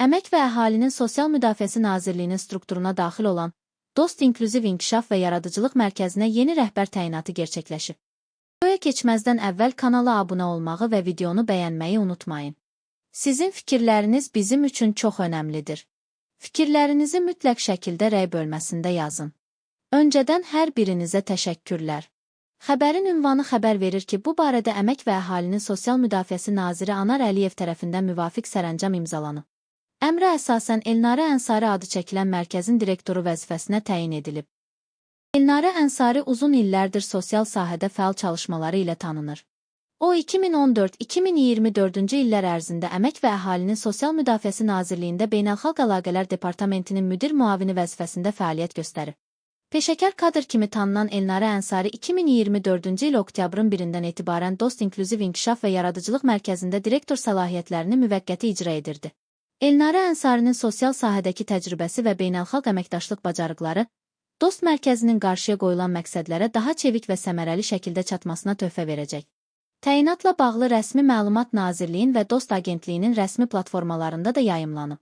Əmək və Əhalinin Sosial Müdafiəsi Nazirliyinin strukturuna daxil olan Dost İnklüziv İnkişaf və Yaradıcılıq Mərkəzinə yeni rəhbər təyinatı gerçəkləşib. Videoya keçməzdən əvvəl kanala abunə olmağı və videonu bəyənməyi unutmayın. Sizin fikirləriniz bizim üçün çox önəmlidir. Fikirlərinizi mütləq şəkildə rəy bölməsində yazın. Öncədən hər birinizə təşəkkürlər. Xəbərin ünvanı xəbər verir ki, bu barədə Əmək və Əhalinin Sosial Müdafiəsi Naziri Anar Əliyev tərəfindən müvafiq sərəncam imzalanıb. Əmrə əsasən Elnarə Ənsari adı çəkilən mərkəzin direktoru vəzifəsinə təyin edilib. Elnarə Ənsari uzun illərdir sosial sahədə fəal çalışmaları ilə tanınır. O, 2014-2024-cü illər ərzində Əmək və Əhalinin Sosial Müdafiəsi Nazirliyində Beynəlxalq Əlaqələr Departamentinin müdir müavini vəzifəsində fəaliyyət göstərib. Peşəkar kadr kimi tanınan Elnarə Ənsari 2024-cü il oktyabrın 1-dən etibarən Dost İnklüziv İnkişaf və Yaradıcılıq Mərkəzində direktor səlahiyyətlərini müvəqqəti icra edirdi. Elnarə Ənsarinin sosial sahədəki təcrübəsi və beynəlxalq əməkdaşlıq bacarıqları Dost Mərkəzinin qarşıya qoyulan məqsədlərə daha çevik və səmərəli şəkildə çatmasına töhfə verəcək. Təyinatla bağlı rəsmi məlumat Nazirliyin və Dost Agentliyinin rəsmi platformalarında da yayımlanıb.